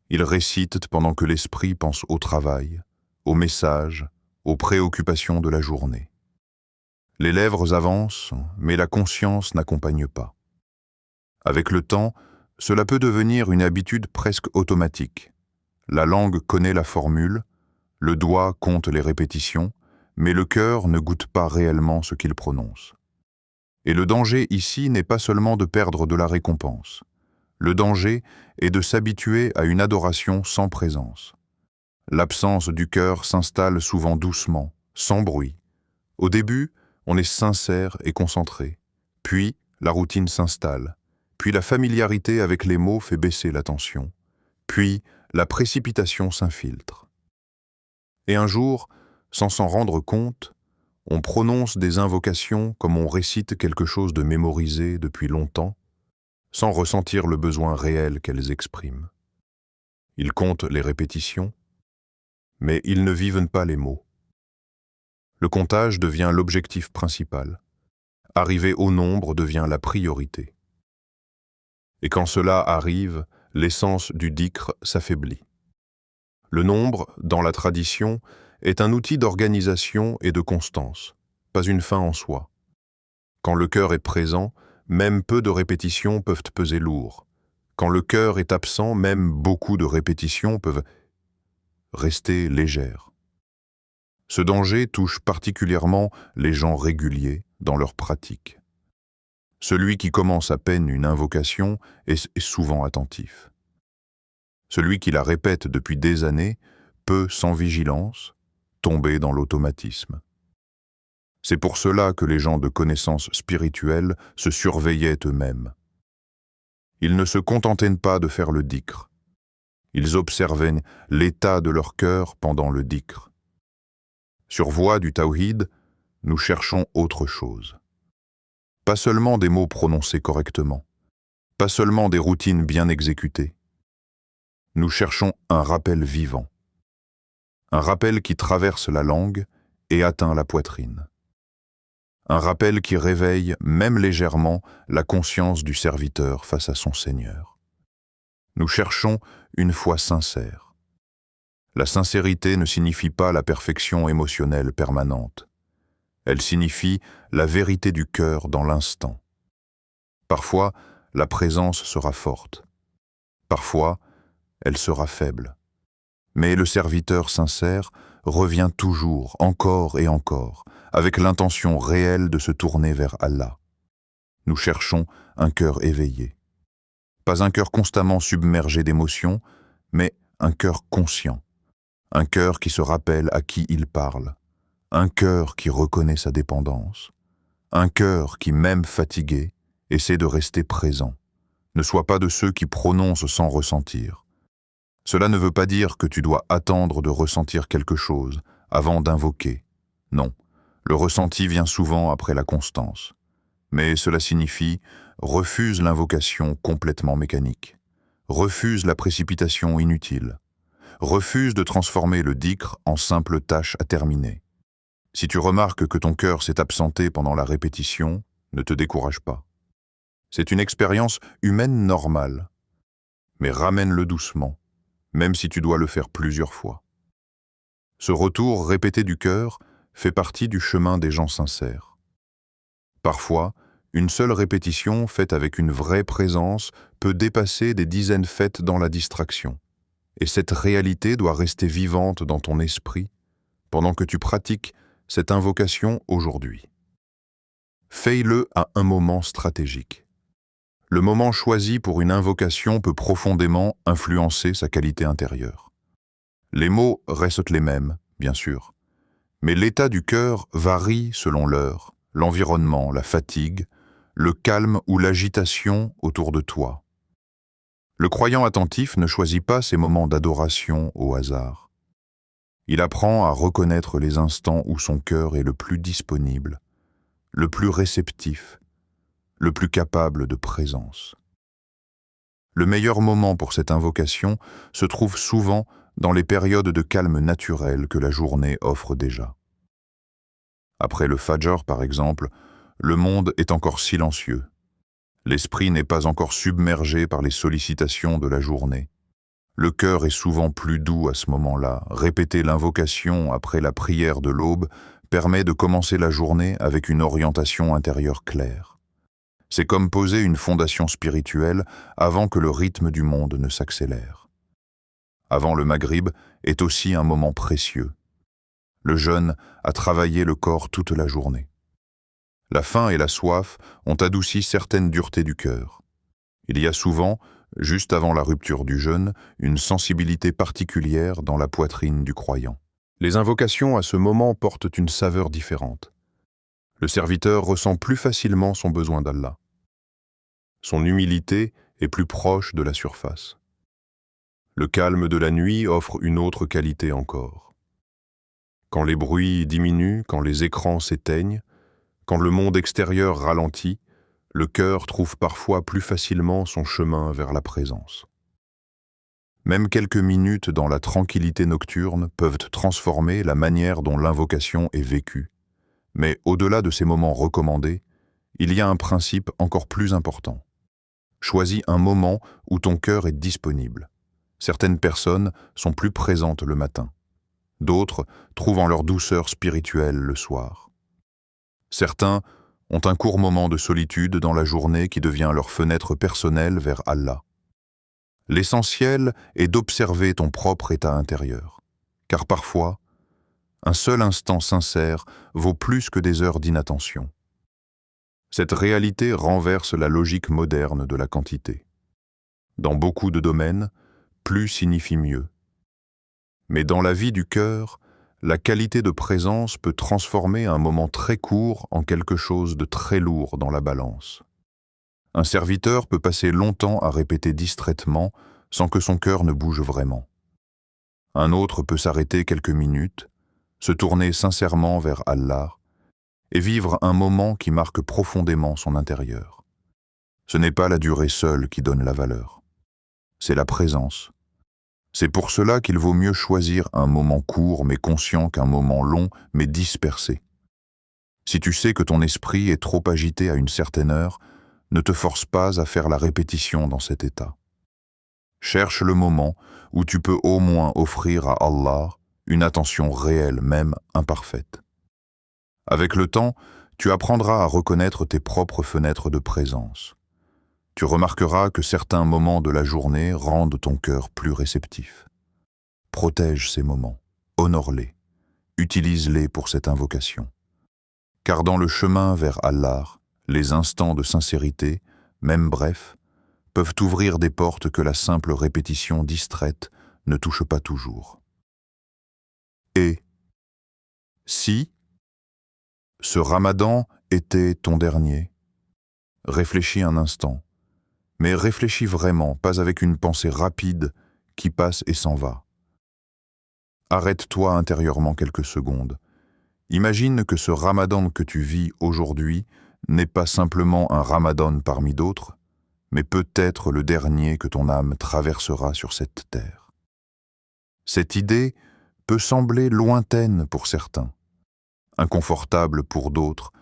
Ils récitent pendant que l'esprit pense au travail, aux messages, aux préoccupations de la journée. Les lèvres avancent, mais la conscience n'accompagne pas. Avec le temps, cela peut devenir une habitude presque automatique. La langue connaît la formule, le doigt compte les répétitions, mais le cœur ne goûte pas réellement ce qu'il prononce. Et le danger ici n'est pas seulement de perdre de la récompense. Le danger est de s'habituer à une adoration sans présence. L'absence du cœur s'installe souvent doucement, sans bruit. Au début, on est sincère et concentré. Puis, la routine s'installe. Puis la familiarité avec les mots fait baisser la tension. Puis, la précipitation s'infiltre. Et un jour, sans s'en rendre compte, on prononce des invocations comme on récite quelque chose de mémorisé depuis longtemps, sans ressentir le besoin réel qu'elles expriment. Ils comptent les répétitions, mais ils ne vivent pas les mots. Le comptage devient l'objectif principal. Arriver au nombre devient la priorité. Et quand cela arrive, l'essence du dhikr s'affaiblit. Le nombre, dans la tradition, est un outil d'organisation et de constance, pas une fin en soi. Quand le cœur est présent, même peu de répétitions peuvent peser lourd. Quand le cœur est absent, même beaucoup de répétitions peuvent rester légères. Ce danger touche particulièrement les gens réguliers dans leur pratique. Celui qui commence à peine une invocation est souvent attentif. Celui qui la répète depuis des années peut, sans vigilance, tomber dans l'automatisme. C'est pour cela que les gens de connaissances spirituelles se surveillaient eux-mêmes. Ils ne se contentaient pas de faire le dhikr. Ils observaient l'état de leur cœur pendant le dhikr. Sur voie du tawhid, nous cherchons autre chose. Pas seulement des mots prononcés correctement, pas seulement des routines bien exécutées. Nous cherchons un rappel vivant. Un rappel qui traverse la langue et atteint la poitrine. Un rappel qui réveille, même légèrement, la conscience du serviteur face à son Seigneur. Nous cherchons une foi sincère. La sincérité ne signifie pas la perfection émotionnelle permanente. Elle signifie la vérité du cœur dans l'instant. Parfois, la présence sera forte. Parfois, elle sera faible. Mais le serviteur sincère revient toujours, encore et encore, avec l'intention réelle de se tourner vers Allah. Nous cherchons un cœur éveillé. Pas un cœur constamment submergé d'émotions, mais un cœur conscient. Un cœur qui se rappelle à qui il parle. Un cœur qui reconnaît sa dépendance. Un cœur qui, même fatigué, essaie de rester présent. Ne sois pas de ceux qui prononcent sans ressentir. Cela ne veut pas dire que tu dois attendre de ressentir quelque chose avant d'invoquer. Non, le ressenti vient souvent après la constance. Mais cela signifie refuse l'invocation complètement mécanique. Refuse la précipitation inutile. Refuse de transformer le dhikr en simple tâche à terminer. Si tu remarques que ton cœur s'est absenté pendant la répétition, ne te décourage pas. C'est une expérience humaine normale, mais ramène-le doucement, même si tu dois le faire plusieurs fois. Ce retour répété du cœur fait partie du chemin des gens sincères. Parfois, une seule répétition faite avec une vraie présence peut dépasser des dizaines faites dans la distraction. Et cette réalité doit rester vivante dans ton esprit pendant que tu pratiques cette invocation aujourd'hui. Fais-le à un moment stratégique. Le moment choisi pour une invocation peut profondément influencer sa qualité intérieure. Les mots restent les mêmes, bien sûr, mais l'état du cœur varie selon l'heure, l'environnement, la fatigue, le calme ou l'agitation autour de toi. Le croyant attentif ne choisit pas ses moments d'adoration au hasard. Il apprend à reconnaître les instants où son cœur est le plus disponible, le plus réceptif, le plus capable de présence. Le meilleur moment pour cette invocation se trouve souvent dans les périodes de calme naturel que la journée offre déjà. Après le Fajr, par exemple, le monde est encore silencieux. L'esprit n'est pas encore submergé par les sollicitations de la journée. Le cœur est souvent plus doux à ce moment-là. Répéter l'invocation après la prière de l'aube permet de commencer la journée avec une orientation intérieure claire. C'est comme poser une fondation spirituelle avant que le rythme du monde ne s'accélère. Avant le Maghrib est aussi un moment précieux. Le jeûne a travaillé le corps toute la journée. La faim et la soif ont adouci certaines duretés du cœur. Il y a souvent, juste avant la rupture du jeûne, une sensibilité particulière dans la poitrine du croyant. Les invocations à ce moment portent une saveur différente. Le serviteur ressent plus facilement son besoin d'Allah. Son humilité est plus proche de la surface. Le calme de la nuit offre une autre qualité encore. Quand les bruits diminuent, quand les écrans s'éteignent, quand le monde extérieur ralentit, le cœur trouve parfois plus facilement son chemin vers la présence. Même quelques minutes dans la tranquillité nocturne peuvent transformer la manière dont l'invocation est vécue. Mais au-delà de ces moments recommandés, il y a un principe encore plus important. Choisis un moment où ton cœur est disponible. Certaines personnes sont plus présentes le matin. D'autres trouvent en leur douceur spirituelle le soir. Certains ont un court moment de solitude dans la journée qui devient leur fenêtre personnelle vers Allah. L'essentiel est d'observer ton propre état intérieur, car parfois, un seul instant sincère vaut plus que des heures d'inattention. Cette réalité renverse la logique moderne de la quantité. Dans beaucoup de domaines, plus signifie mieux. Mais dans la vie du cœur, la qualité de présence peut transformer un moment très court en quelque chose de très lourd dans la balance. Un serviteur peut passer longtemps à répéter distraitement sans que son cœur ne bouge vraiment. Un autre peut s'arrêter quelques minutes, se tourner sincèrement vers Allah et vivre un moment qui marque profondément son intérieur. Ce n'est pas la durée seule qui donne la valeur, c'est la présence. C'est pour cela qu'il vaut mieux choisir un moment court mais conscient qu'un moment long mais dispersé. Si tu sais que ton esprit est trop agité à une certaine heure, ne te force pas à faire la répétition dans cet état. Cherche le moment où tu peux au moins offrir à Allah une attention réelle, même imparfaite. Avec le temps, tu apprendras à reconnaître tes propres fenêtres de présence. Tu remarqueras que certains moments de la journée rendent ton cœur plus réceptif. Protège ces moments, honore-les, utilise-les pour cette invocation. Car dans le chemin vers Allah, les instants de sincérité, même brefs, peuvent ouvrir des portes que la simple répétition distraite ne touche pas toujours. Et si ce Ramadan était ton dernier, réfléchis un instant, mais réfléchis vraiment, pas avec une pensée rapide qui passe et s'en va. Arrête-toi intérieurement quelques secondes. Imagine que ce Ramadan que tu vis aujourd'hui n'est pas simplement un Ramadan parmi d'autres, mais peut-être le dernier que ton âme traversera sur cette terre. Cette idée peut sembler lointaine pour certains, inconfortable pour d'autres,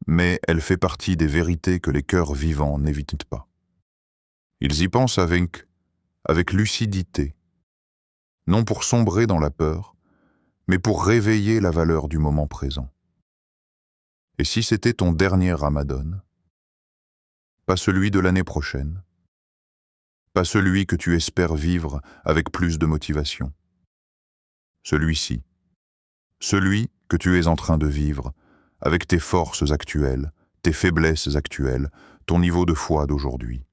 mais elle fait partie des vérités que les cœurs vivants n'évitent pas. Ils y pensent avec lucidité, non pour sombrer dans la peur, mais pour réveiller la valeur du moment présent. Et si c'était ton dernier Ramadan, pas celui de l'année prochaine, pas celui que tu espères vivre avec plus de motivation, celui-ci, celui que tu es en train de vivre avec tes forces actuelles, tes faiblesses actuelles, ton niveau de foi d'aujourd'hui.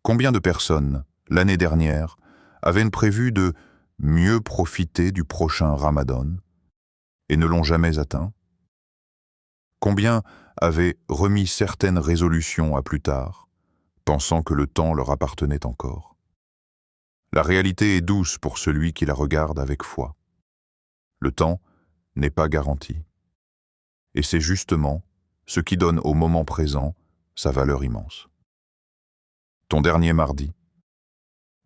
Combien de personnes, l'année dernière, avaient prévu de mieux profiter du prochain Ramadan et ne l'ont jamais atteint? Combien avaient remis certaines résolutions à plus tard, pensant que le temps leur appartenait encore? La réalité est douce pour celui qui la regarde avec foi. Le temps n'est pas garanti. Et c'est justement ce qui donne au moment présent sa valeur immense. Ton dernier mardi.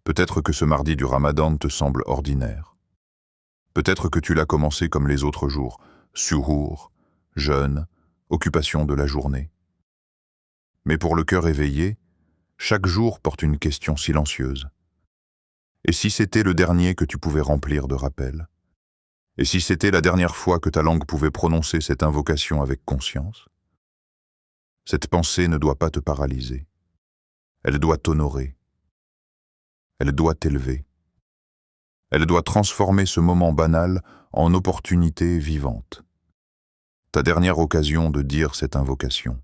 Peut-être que ce mardi du Ramadan te semble ordinaire. Peut-être que tu l'as commencé comme les autres jours, suhour, jeûne, occupation de la journée. Mais pour le cœur éveillé, chaque jour porte une question silencieuse. Et si c'était le dernier que tu pouvais remplir de rappels? Et si c'était la dernière fois que ta langue pouvait prononcer cette invocation avec conscience? Cette pensée ne doit pas te paralyser. Elle doit t'honorer. Elle doit t'élever. Elle doit transformer ce moment banal en opportunité vivante. Ta dernière occasion de dire cette invocation.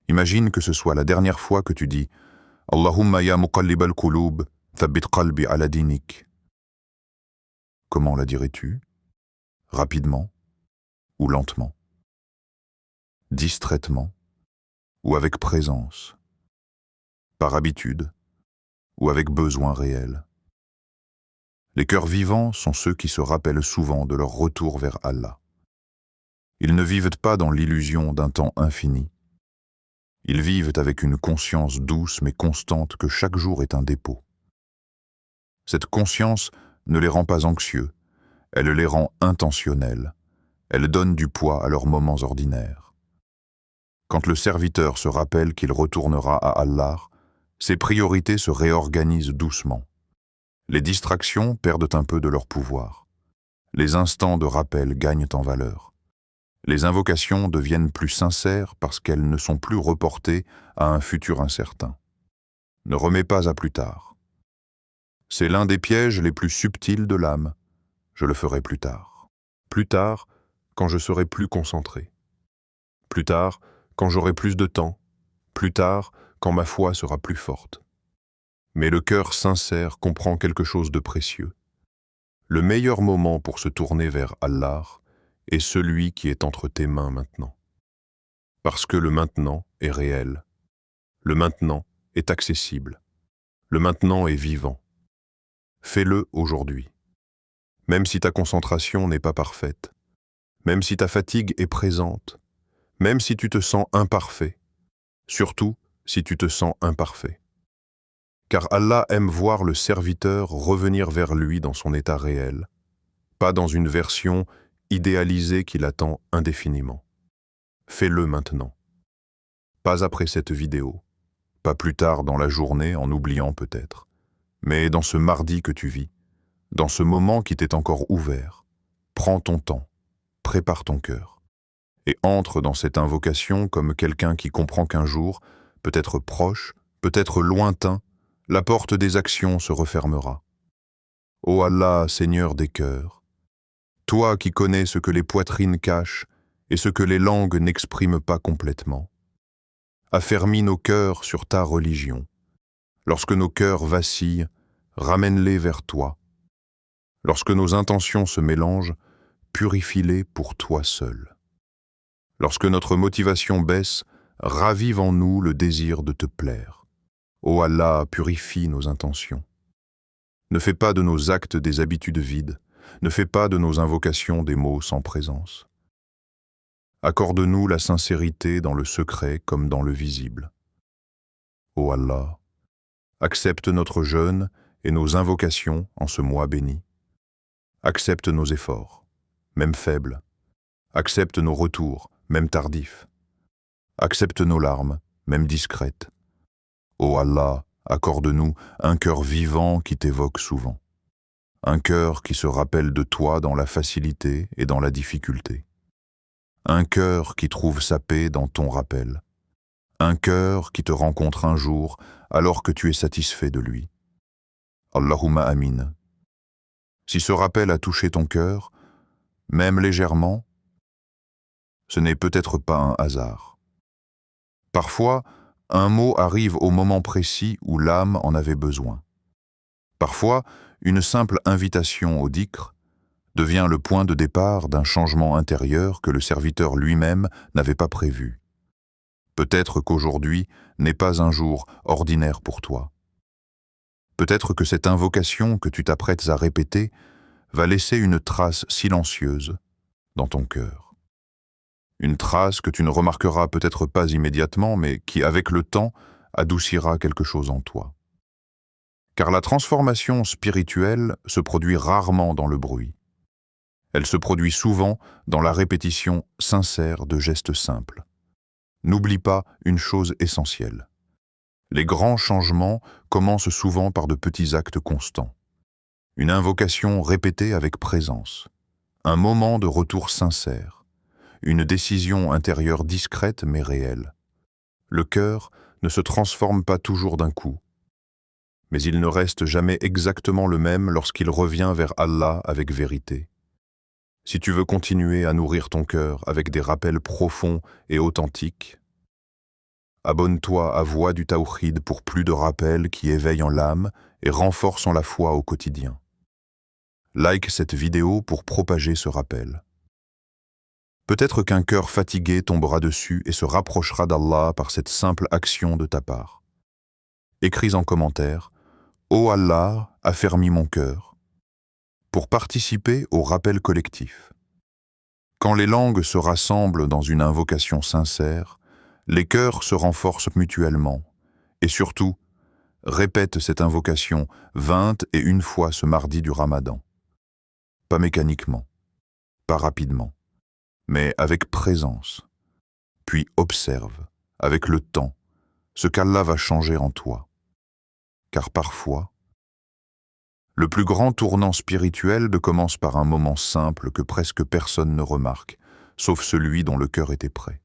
Imagine que ce soit la dernière fois que tu dis « Allahumma ya muqallib al-qulub, thabbit qalbi ala dinik ». Comment la dirais-tu? Rapidement ou lentement? Distraitement ou avec présence? Par habitude ou avec besoin réel? Les cœurs vivants sont ceux qui se rappellent souvent de leur retour vers Allah. Ils ne vivent pas dans l'illusion d'un temps infini. Ils vivent avec une conscience douce mais constante que chaque jour est un dépôt. Cette conscience ne les rend pas anxieux, elle les rend intentionnels, elle donne du poids à leurs moments ordinaires. Quand le serviteur se rappelle qu'il retournera à Allah, ses priorités se réorganisent doucement. Les distractions perdent un peu de leur pouvoir. Les instants de rappel gagnent en valeur. Les invocations deviennent plus sincères parce qu'elles ne sont plus reportées à un futur incertain. Ne remets pas à plus tard. C'est l'un des pièges les plus subtils de l'âme. Je le ferai plus tard. Plus tard, quand je serai plus concentré. Plus tard, quand j'aurai plus de temps. Plus tard, quand ma foi sera plus forte. Mais le cœur sincère comprend quelque chose de précieux. Le meilleur moment pour se tourner vers Allah est celui qui est entre tes mains maintenant. Parce que le maintenant est réel. Le maintenant est accessible. Le maintenant est vivant. Fais-le aujourd'hui. Même si ta concentration n'est pas parfaite, même si ta fatigue est présente, même si tu te sens imparfait, surtout si tu te sens imparfait. Car Allah aime voir le serviteur revenir vers lui dans son état réel, pas dans une version idéalisée qu'il attend indéfiniment. Fais-le maintenant. Pas après cette vidéo, pas plus tard dans la journée en oubliant peut-être, mais dans ce mardi que tu vis, dans ce moment qui t'est encore ouvert. Prends ton temps, prépare ton cœur, et entre dans cette invocation comme quelqu'un qui comprend qu'un jour, peut-être proche, peut-être lointain, la porte des actions se refermera. Ô Allah, Seigneur des cœurs, toi qui connais ce que les poitrines cachent et ce que les langues n'expriment pas complètement, affermis nos cœurs sur ta religion. Lorsque nos cœurs vacillent, ramène-les vers toi. Lorsque nos intentions se mélangent, purifie-les pour toi seul. Lorsque notre motivation baisse, ravive en nous le désir de te plaire. Ô Allah, purifie nos intentions. Ne fais pas de nos actes des habitudes vides, ne fais pas de nos invocations des mots sans présence. Accorde-nous la sincérité dans le secret comme dans le visible. Ô Allah, accepte notre jeûne et nos invocations en ce mois béni. Accepte nos efforts, même faibles. Accepte nos retours, même tardifs. Accepte nos larmes, même discrètes. Ô Allah, accorde-nous un cœur vivant qui t'évoque souvent. Un cœur qui se rappelle de toi dans la facilité et dans la difficulté. Un cœur qui trouve sa paix dans ton rappel. Un cœur qui te rencontre un jour alors que tu es satisfait de lui. Allahumma amin. Si ce rappel a touché ton cœur, même légèrement, ce n'est peut-être pas un hasard. Parfois, un mot arrive au moment précis où l'âme en avait besoin. Parfois, une simple invitation au dhikr devient le point de départ d'un changement intérieur que le serviteur lui-même n'avait pas prévu. Peut-être qu'aujourd'hui n'est pas un jour ordinaire pour toi. Peut-être que cette invocation que tu t'apprêtes à répéter va laisser une trace silencieuse dans ton cœur. Une trace que tu ne remarqueras peut-être pas immédiatement, mais qui, avec le temps, adoucira quelque chose en toi. Car la transformation spirituelle se produit rarement dans le bruit. Elle se produit souvent dans la répétition sincère de gestes simples. N'oublie pas une chose essentielle. Les grands changements commencent souvent par de petits actes constants. Une invocation répétée avec présence. Un moment de retour sincère. Une décision intérieure discrète mais réelle. Le cœur ne se transforme pas toujours d'un coup. Mais il ne reste jamais exactement le même lorsqu'il revient vers Allah avec vérité. Si tu veux continuer à nourrir ton cœur avec des rappels profonds et authentiques, abonne-toi à Voix du Tawhid pour plus de rappels qui éveillent en l'âme et renforcent la foi au quotidien. Like cette vidéo pour propager ce rappel. Peut-être qu'un cœur fatigué tombera dessus et se rapprochera d'Allah par cette simple action de ta part. Écris en commentaire « Ô Allah, affermis mon cœur » pour participer au rappel collectif. Quand les langues se rassemblent dans une invocation sincère, les cœurs se renforcent mutuellement et surtout, répète cette invocation 21 fois ce mardi du Ramadan. Pas mécaniquement, pas rapidement, mais avec présence. Puis observe, avec le temps, ce qu'Allah va changer en toi. Car parfois, le plus grand tournant spirituel commence par un moment simple que presque personne ne remarque, sauf celui dont le cœur était prêt.